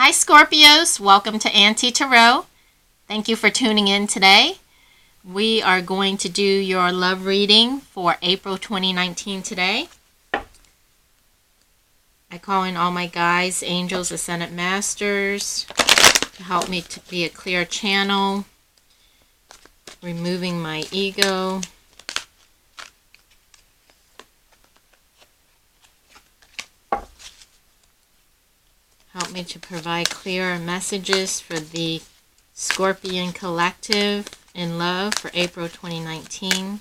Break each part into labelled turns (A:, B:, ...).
A: Hi Scorpios, welcome to Auntie Tarot. Thank you for tuning in today. We are going to do your love reading for April 2019 today. I call in all my guides, angels, ascended masters to help me to be a clear channel, removing my ego. Help me to provide clearer messages for the Scorpion collective in love for April 2019.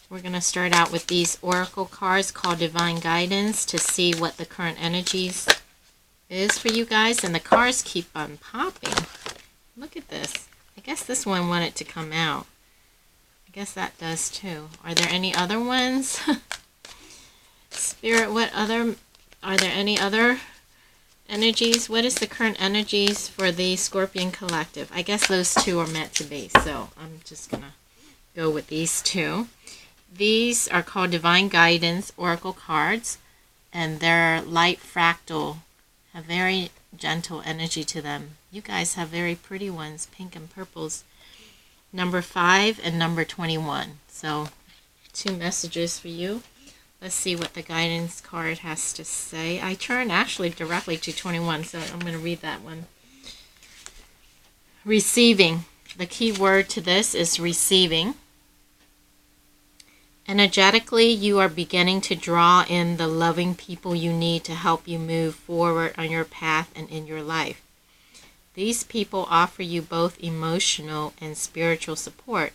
A: We're going to start out with these oracle cards called Divine Guidance to see what the current energies is for you guys. And the cards keep on popping. Look at this. I guess this one wanted to come out. I guess that does too. Are there any other ones? Spirit, are there any other energies? What is the current energies for the Scorpion collective? I guess those two are meant to be, so I'm just going to go with these two. These are called Divine Guidance Oracle cards, and they're light fractal, have very gentle energy to them. You guys have very pretty ones, pink and purples. Number 5 and number 21. So, two messages for you. Let's see what the guidance card has to say. I turn actually directly to 21, so I'm going to read that one. Receiving. The key word to this is receiving. Energetically, you are beginning to draw in the loving people you need to help you move forward on your path and in your life. These people offer you both emotional and spiritual support,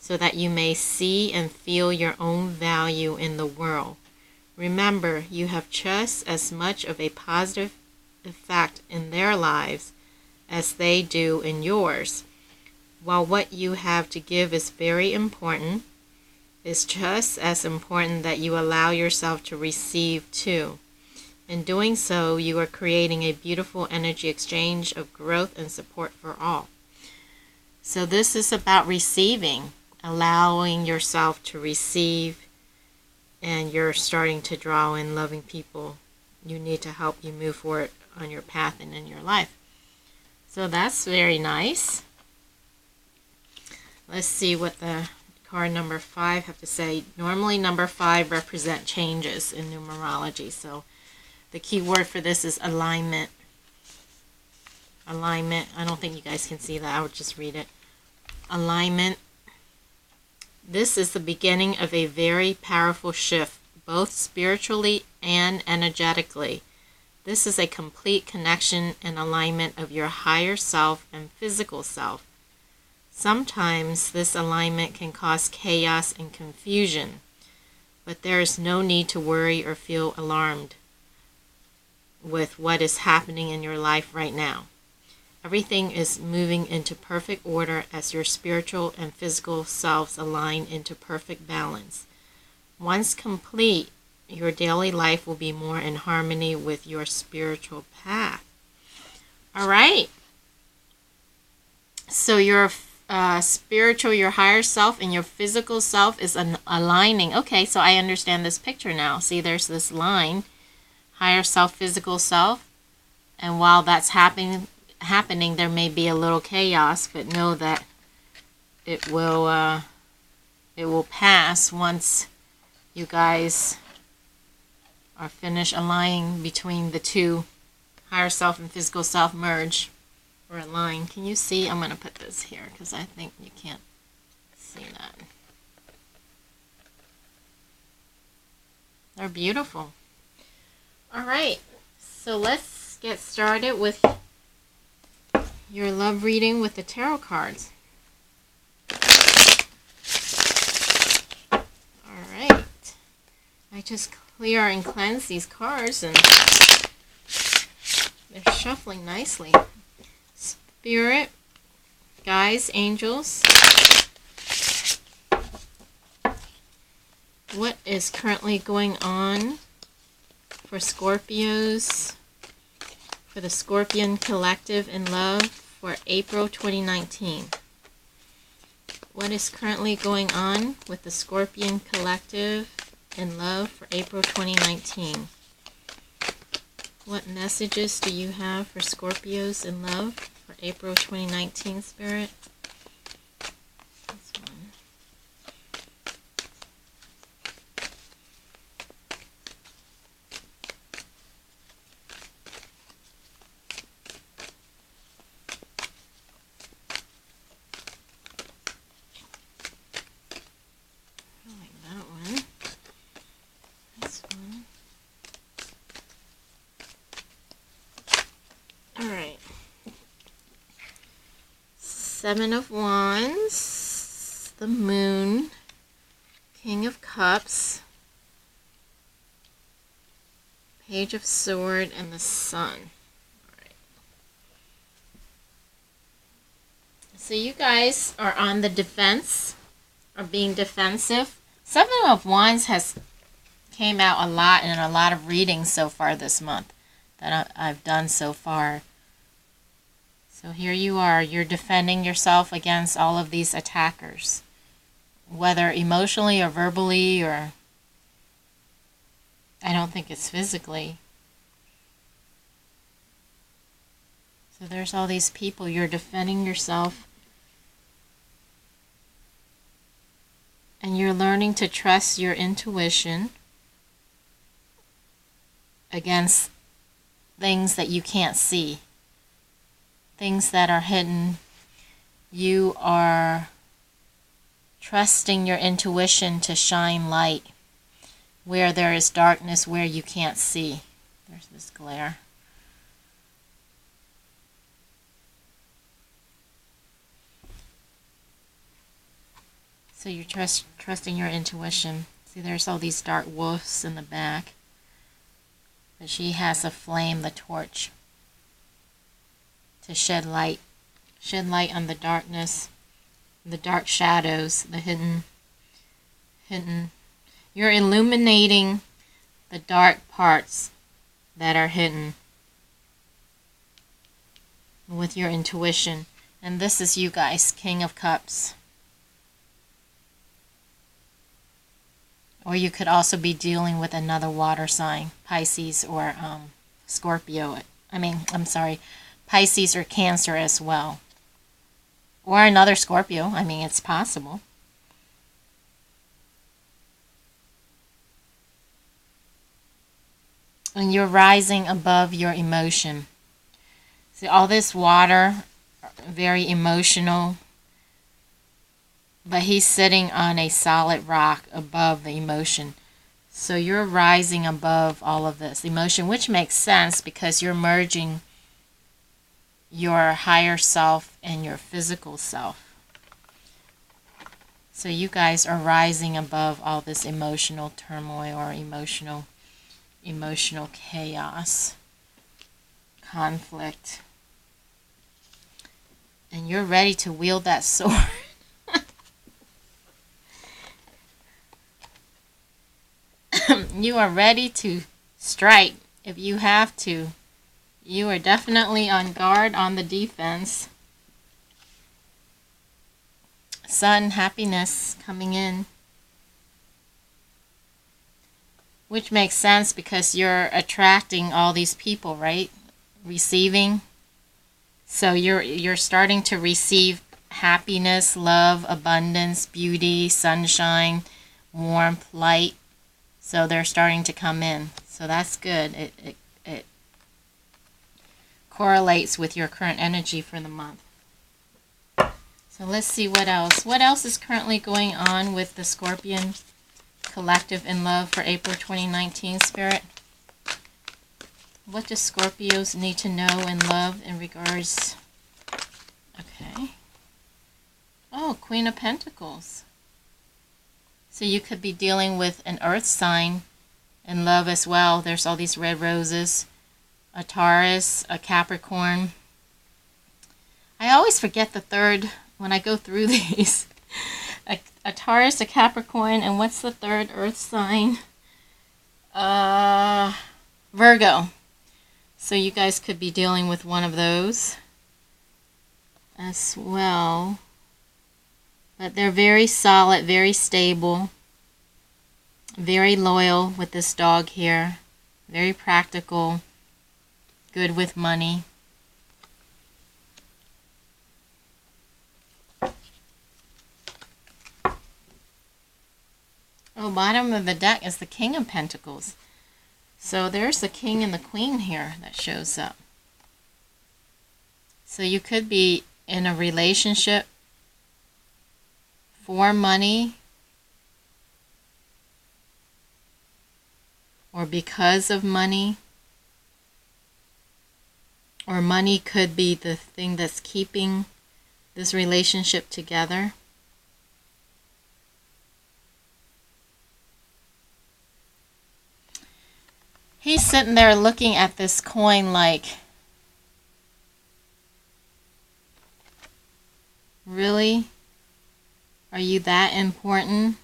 A: so that you may see and feel your own value in the world. Remember, you have just as much of a positive effect in their lives as they do in yours. While what you have to give is very important, it's just as important that you allow yourself to receive too. In doing so, you are creating a beautiful energy exchange of growth and support for all. So this is about receiving. Allowing yourself to receive, and you're starting to draw in loving people you need to help you move forward on your path and in your life. So that's very nice. Let's see what the card number 5 have to say. Normally number 5 represent changes in numerology, so the key word for this is alignment. Alignment. I don't think you guys can see that. I would just read it. Alignment. This is the beginning of a very powerful shift, both spiritually and energetically. This is a complete connection and alignment of your higher self and physical self. Sometimes this alignment can cause chaos and confusion, but there is no need to worry or feel alarmed with what is happening in your life right now. Everything is moving into perfect order as your spiritual and physical selves align into perfect balance. Once complete, your daily life will be more in harmony with your spiritual path. All right. So your spiritual, your higher self, and your physical self is aligning. Okay, so I understand this picture now. See, there's this line, higher self, physical self. And while that's happening, there may be a little chaos, but know that it will pass once you guys are finished aligning between the two, higher self and physical self merge or align. Can you see? I'm going to put this here because I think you can't see that. They're beautiful. All right, so let's get started with your love reading with the tarot cards. Alright. I just clear and cleanse these cards and they're shuffling nicely. Spirit, guides, angels. What is currently going on for Scorpios? For the Scorpion collective in love for April 2019. What is currently going on with the Scorpion collective in love for April 2019? What messages do you have for Scorpios in love for April 2019, Spirit? This one. I like that one. This one. Alright. Seven of Wands, the Moon, King of Cups, Page of Sword, and the Sun. Alright. So you guys are on the defense, are being defensive. Seven of Wands has came out a lot in a lot of readings so far this month that I've done so far. So here you are, you're defending yourself against all of these attackers, whether emotionally or verbally, or I don't think it's physically. So there's all these people, you're defending yourself, and you're learning to trust your intuition against things that you can't see. Things that are hidden. You are trusting your intuition to shine light where there is darkness, where you can't see. There's this glare. So you're trusting your intuition. See, there's all these dark wolves in the back. But she has a flame, the torch, to shed light on the darkness, the dark shadows, the hidden. You're illuminating the dark parts that are hidden with your intuition. And this is you guys, King of Cups. Or you could also be dealing with another water sign, Pisces or Scorpio. Pisces or Cancer as well. Or another Scorpio. I mean, it's possible. And you're rising above your emotion. See, all this water, very emotional. But he's sitting on a solid rock above the emotion. So you're rising above all of this emotion, which makes sense because you're merging your higher self and your physical self. So you guys are rising above all this emotional turmoil or emotional chaos, conflict. And you're ready to wield that sword. You are ready to strike if you have to. You are definitely on guard, on the defense. Sun, happiness coming in. Which makes sense because you're attracting all these people, right? Receiving. So you're starting to receive happiness, love, abundance, beauty, sunshine, warmth, light. So they're starting to come in. So that's good. It correlates with your current energy for the month. So let's see what else. What else is currently going on with the Scorpion collective in love for April 2019, Spirit? What do Scorpios need to know in love in regards? Okay. Oh, Queen of Pentacles. So you could be dealing with an earth sign in love as well. There's all these red roses. A Taurus, a Capricorn. I always forget the third when I go through these. A Taurus, a Capricorn, and what's the third earth sign? Virgo. So you guys could be dealing with one of those as well. But they're very solid, very stable, very loyal with this dog here, very practical. good with money. Oh, bottom of the deck is the King of Pentacles. So there's the King and the Queen here that shows up. So you could be in a relationship for money or because of money. Or money could be the thing that's keeping this relationship together. He's sitting there looking at this coin like, really? Are you that important?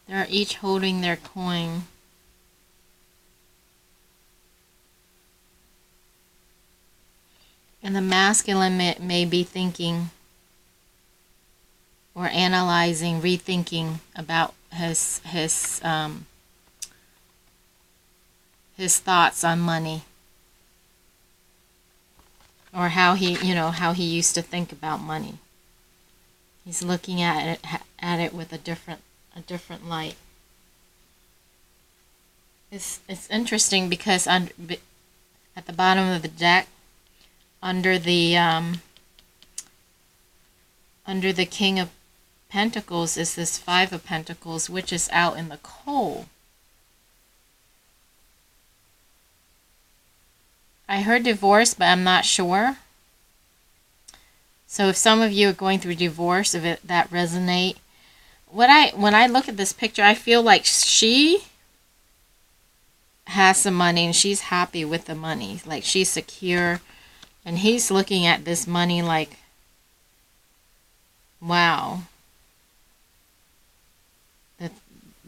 A: They're each holding their coin. And the masculine may be thinking or analyzing, rethinking about his thoughts on money, or how he used to think about money. He's looking at it with a different light. It's interesting because at the bottom of the deck, under the King of Pentacles is this Five of Pentacles, which is out in the cold. I heard divorce, but I'm not sure. So if some of you are going through divorce, if that resonate, when I look at this picture, I feel like she has some money and she's happy with the money, like she's secure, and he's looking at this money like, wow.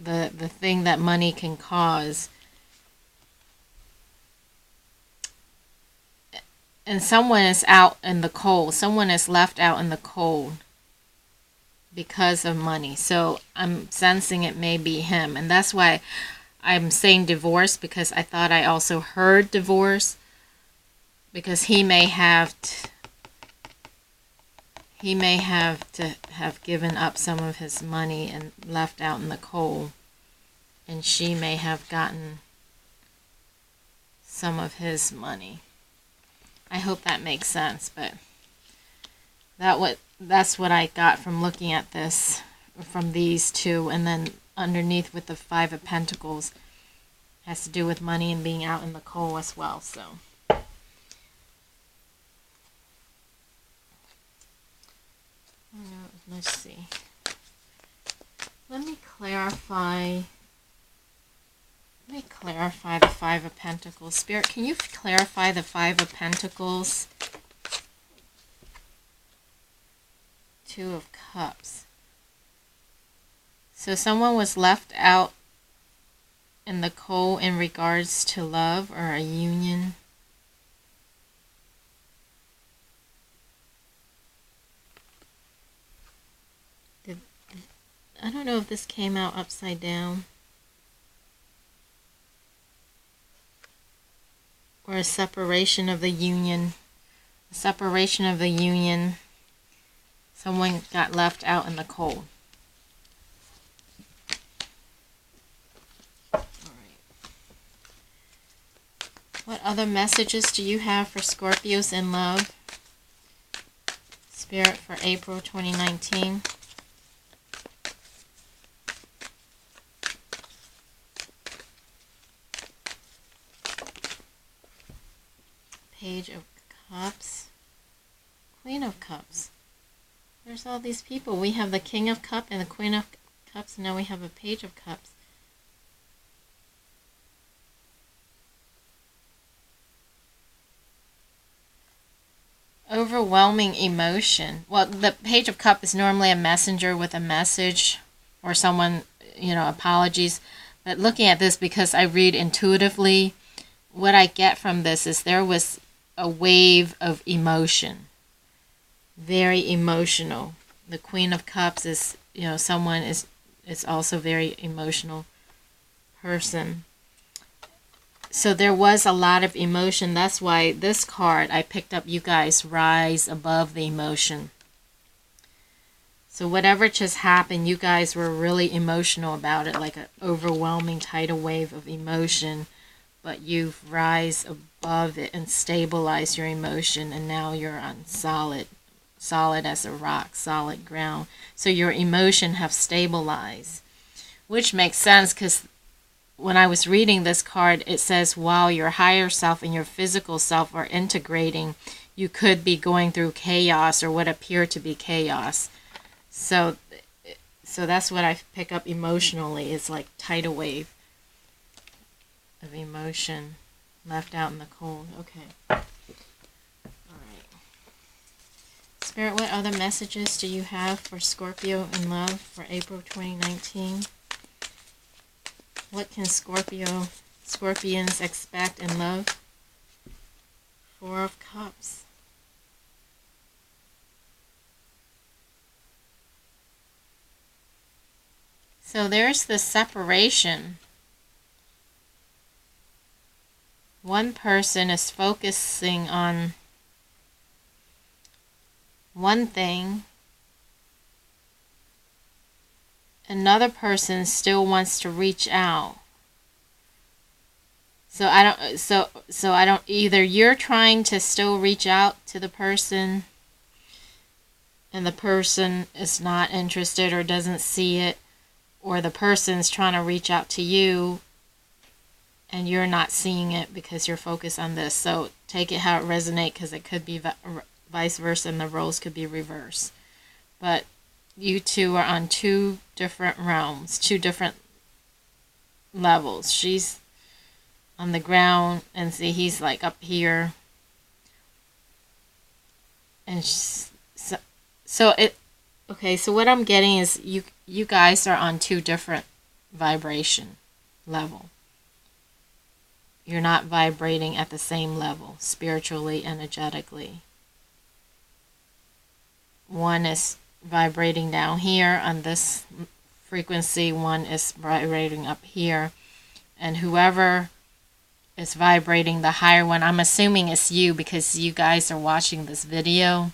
A: The thing that money can cause. And someone is out in the cold. Someone is left out in the cold because of money. So I'm sensing it may be him. And that's why I'm saying divorce, because I thought I also heard divorce. Because he may have to have given up some of his money and left out in the cold. And she may have gotten some of his money. I hope that makes sense, but that's what I got from looking at this, from these two. And then underneath with the Five of Pentacles has to do with money and being out in the cold as well. So let's see. Let me clarify the Five of Pentacles. Spirit, can you clarify the Five of Pentacles? Two of Cups. So someone was left out in the cold in regards to love or a union. I don't know if this came out upside down. Or a separation of the union. A separation of the union. Someone got left out in the cold. All right. What other messages do you have for Scorpios in love? Spirit for April 2019. Page of Cups, Queen of Cups. There's all these people. We have the King of Cups and the Queen of Cups, and now we have a Page of Cups. Overwhelming emotion. Well, the Page of Cups is normally a messenger with a message, or someone, apologies. But looking at this, because I read intuitively, what I get from this is there was a wave of emotion. Very emotional. The Queen of Cups is, someone is also very emotional person. So there was a lot of emotion. That's why this card I picked up, you guys rise above the emotion. So whatever just happened, you guys were really emotional about it, like an overwhelming tidal wave of emotion. But you've rise above it and stabilized your emotion, and now you're on solid as a rock, solid ground. So your emotion have stabilized, which makes sense because when I was reading this card, it says while your higher self and your physical self are integrating, you could be going through chaos or what appear to be chaos. So that's what I pick up emotionally. It's like tidal wave of emotion left out in the cold. Okay. All right. Spirit, what other messages do you have for Scorpio in love for April 2019? What can Scorpions expect in love? Four of Cups. So there's the separation. One person is focusing on one thing. Another person still wants to reach out. So I don't either you're trying to still reach out to the person and the person is not interested or doesn't see it, or the person's trying to reach out to you and you're not seeing it because you're focused on this. So take it how it resonates, because it could be vice versa and the roles could be reversed. But you two are on two different realms, two different levels. She's on the ground and see he's like up here. And so what I'm getting is you guys are on two different vibration level. You're not vibrating at the same level, spiritually, energetically. One is vibrating down here on this frequency, one is vibrating up here. And whoever is vibrating the higher one, I'm assuming it's you because you guys are watching this video.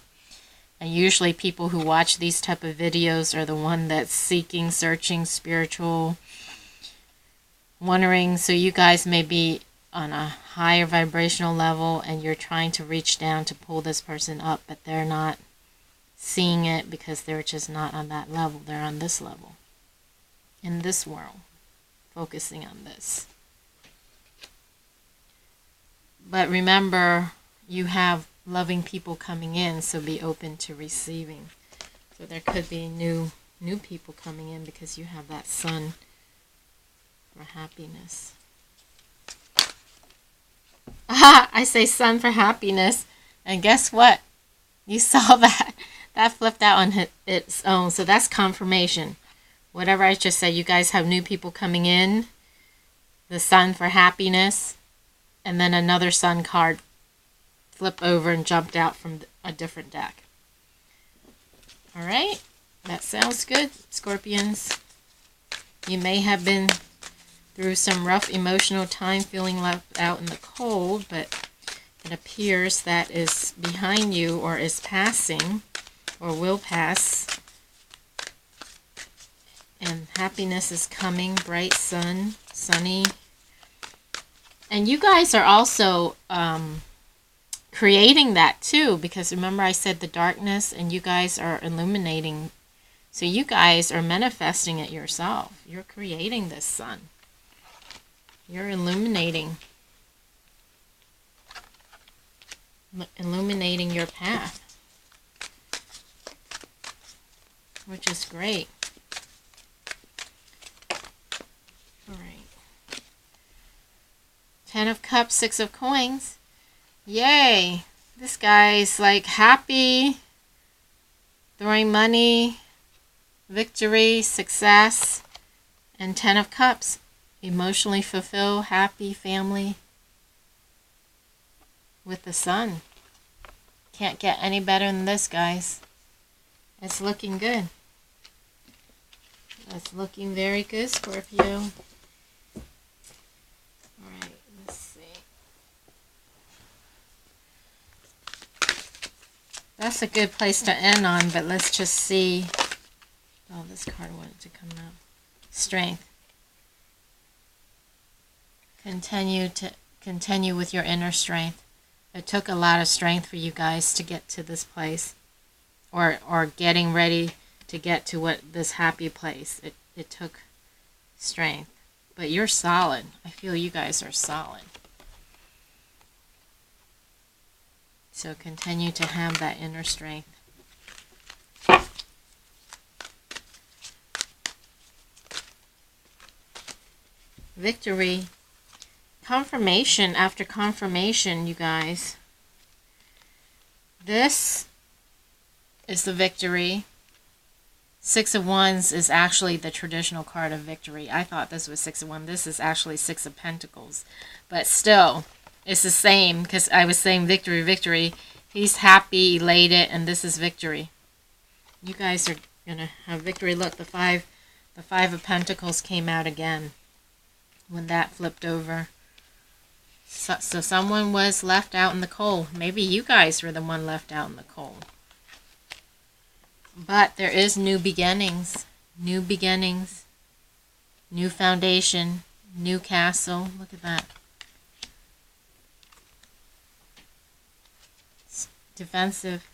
A: And usually people who watch these type of videos are the one that's seeking, searching, spiritual, wondering. So you guys may be on a higher vibrational level and you're trying to reach down to pull this person up, but they're not seeing it because they're just not on that level. They're on this level, in this world, focusing on this. But remember, you have loving people coming in, so be open to receiving. So there could be new people coming in because you have that sun for happiness. I say sun for happiness, and guess what? You saw that. That flipped out on its own, so that's confirmation. Whatever I just said, you guys have new people coming in, the sun for happiness, and then another sun card flip over and jumped out from a different deck. All right, that sounds good, Scorpions. You may have been through some rough emotional time, feeling left out in the cold, but it appears that is behind you, or is passing, or will pass. And happiness is coming, bright sun, sunny. And you guys are also creating that too, because remember I said the darkness, and you guys are illuminating. So you guys are manifesting it yourself. You're creating this sun. You're illuminating your path, which is great. All right. 10 of Cups, 6 of Coins. Yay! This guy's like happy, throwing money, victory, success, and 10 of Cups. Emotionally fulfilled, happy family with the sun. Can't get any better than this, guys. It's looking good. It's looking very good, Scorpio. Alright, let's That's a good place to end on, but let's just see. Oh, this card wanted to come out. Strength. Continue with your inner strength. It took a lot of strength for you guys to get to this place, or getting ready to get to what this happy place. It took strength, but you're solid. I feel you guys are solid. So continue to have that inner strength. Victory. Confirmation after confirmation, you guys. This is the victory. Six of Wands is actually the traditional card of victory. I thought this was Six of Wands. This is actually Six of Pentacles. But still, it's the same, because I was saying victory, victory. He's happy, elated, and this is victory. You guys are going to have victory. Look, the five of Pentacles came out again when that flipped over. So someone was left out in the cold. Maybe you guys were the one left out in the cold. But there is new beginnings. New beginnings. New foundation. New castle. Look at that. It's defensive.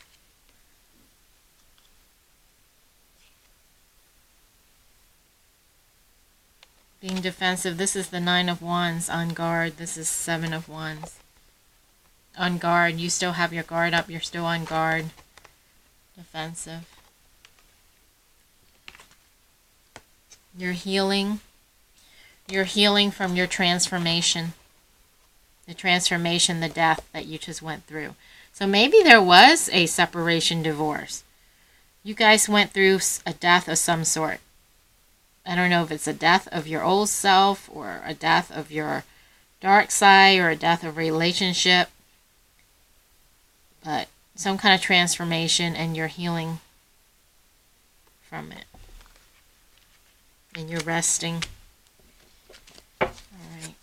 A: Being defensive. This is the Nine of Wands. On guard. This is Seven of Wands. On guard. You still have your guard up. You're still on guard. Defensive. You're healing. You're healing from your transformation. The transformation, the death that you just went through. So maybe there was a separation, divorce. You guys went through a death of some sort. I don't know if it's a death of your old self, or a death of your dark side, or a death of a relationship. But some kind of transformation, and you're healing from it. And you're resting. All right.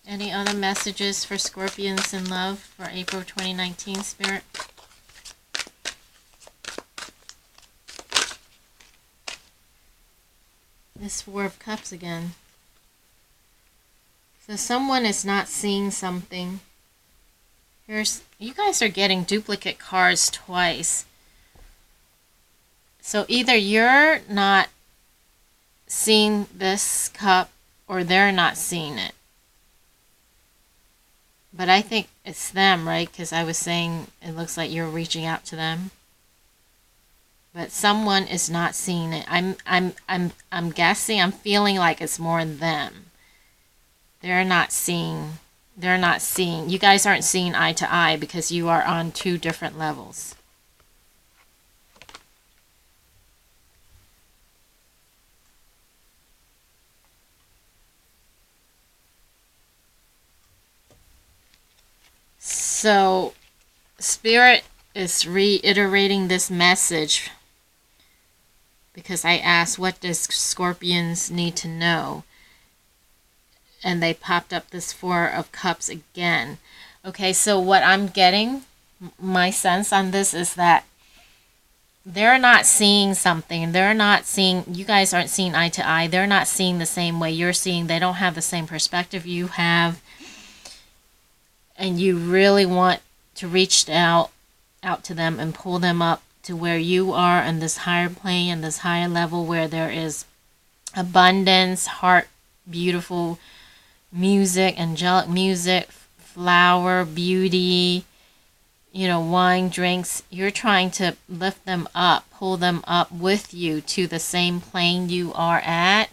A: Any other messages for Scorpions in love for April 2019, Spirit? This Four of Cups again. So someone is not seeing something. You guys are getting duplicate cards twice. So either you're not seeing this cup, or they're not seeing it. But I think it's them, right? Because I was saying it looks like you're reaching out to them. But someone is not seeing it. I'm guessing, I'm feeling like it's more them. They're not seeing, you guys aren't seeing eye to eye because you are on two different levels. So, Spirit is reiterating this message because I asked, what does Scorpions need to know? And they popped up this Four of Cups again. Okay, so what I'm getting, my sense on this is that they're not seeing something. They're not seeing, you guys aren't seeing eye to eye. They're not seeing the same way you're seeing. They don't have the same perspective you have. And you really want to reach out to them and pull them up to where you are in this higher plane and this higher level where there is abundance, heart, beautiful music, angelic music, flower, beauty, wine, drinks. You're trying to lift them up, pull them up with you to the same plane you are at.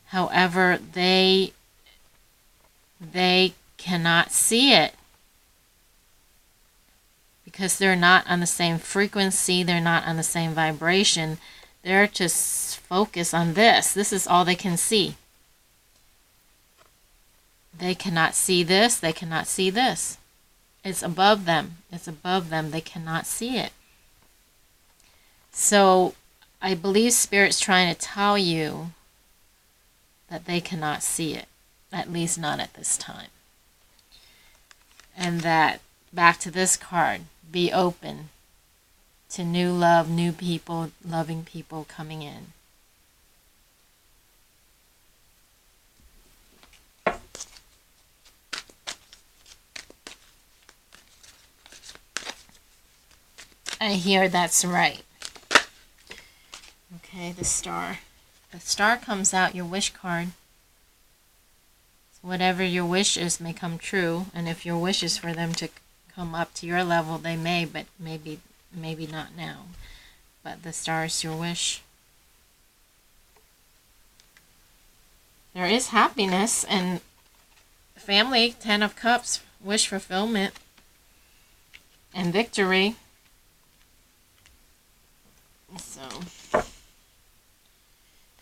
A: However, they cannot see it because they're not on the same frequency, they're not on the same vibration. They're just focused on this. This is all they can see. They cannot see this, they cannot see this. It's above them. It's above them. They cannot see it. So I believe Spirit's trying to tell you that they cannot see it. At least not at this time. And that, back to this card, be open to new love, new people, loving people coming in. I hear that's right. Okay, the star. The star comes out, your wish card. So whatever your wish is may come true. And if your wish is for them to come up to your level, they may, but maybe not now. But the star is your wish. There is happiness and family, 10 of Cups, wish fulfillment, and victory. So,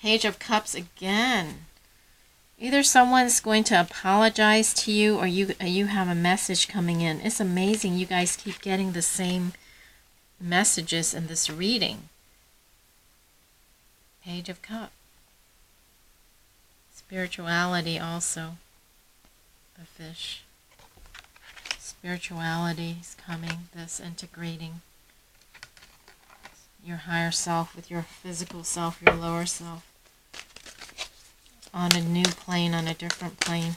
A: Page of Cups again. Either someone's going to apologize to you, or you have a message coming in. It's amazing you guys keep getting the same messages in this reading. Page of Cups. Spirituality also. The fish. Spirituality is coming. This integrating your higher self with your physical self, your lower self, on a new plane, on a different plane.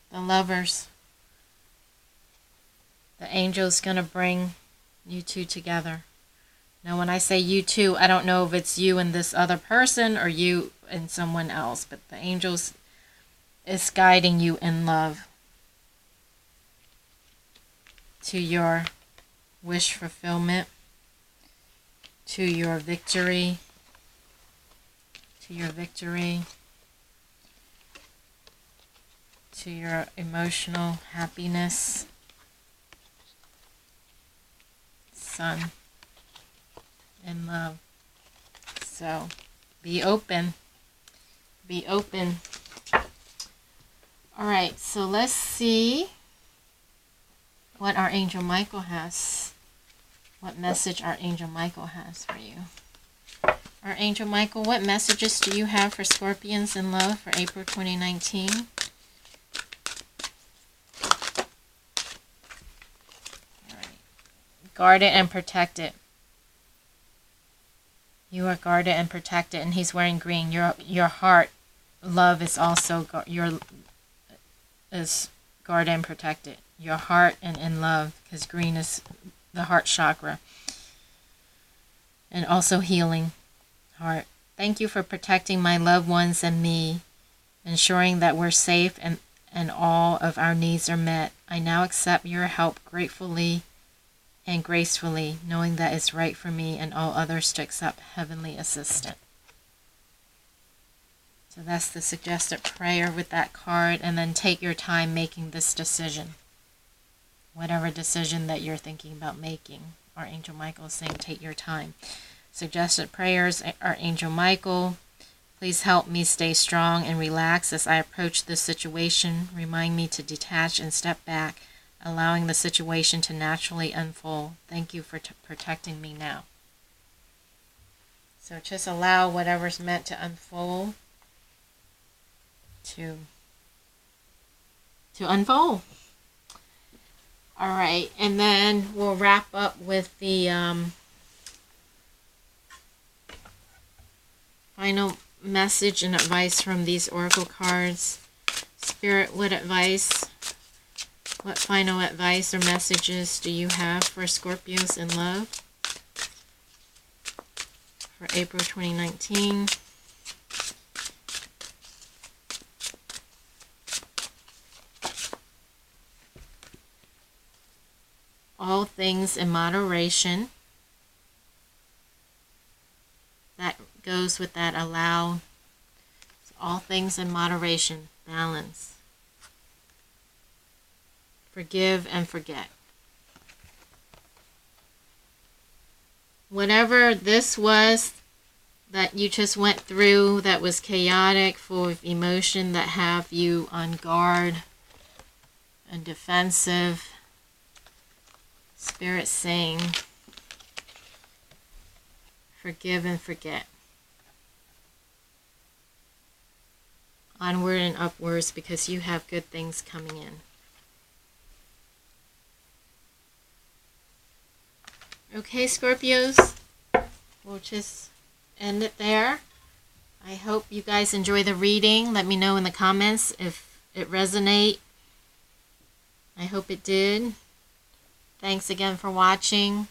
A: The Lovers. The angel's going to bring you two together. Now when I say you two, I don't know if it's you and this other person or you and someone else, but the angels is guiding you in love to your wish fulfillment, to your victory, to your emotional happiness. Sun and love. So be open. Be open. All right, so let's see what Archangel Michael has. What message Archangel Michael has for you. Archangel Michael, what messages do you have for Scorpions in love for April 2019? All right. Guarded and protected. You are guarded and protected, and he's wearing green. Your heart, love is also is guarded and protected. Your heart and in love, because green is the heart chakra. And also healing heart. Thank you for protecting my loved ones and me, ensuring that we're safe and all of our needs are met. I now accept your help gratefully and gracefully, knowing that it's right for me and all others to accept heavenly assistance. So that's the suggested prayer with that card, and then take your time making this decision. Whatever decision that you're thinking about making, Archangel Michael is saying take your time. Suggested prayers, Archangel Michael, please help me stay strong and relax as I approach this situation. Remind me to detach and step back, allowing the situation to naturally unfold. Thank you for protecting me now. So just allow whatever's meant to unfold to unfold. All right, and then we'll wrap up with the final message and advice from these oracle cards. Spirit, what final advice or messages do you have for Scorpios in love for April 2019? All things in moderation. That goes with that allow. All things in moderation. Balance. Forgive and forget. Whatever this was that you just went through that was chaotic, full of emotion, that have you on guard and defensive, Spirit saying, forgive and forget. onward and upwards because you have good things coming in. Okay, Scorpios, we'll just end it there. I hope you guys enjoy the reading. Let me know in the comments if it resonates. I hope it did. Thanks again for watching.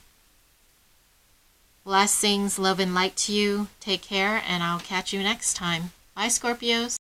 A: Blessings, love, and light to you. Take care, and I'll catch you next time. Bye, Scorpios.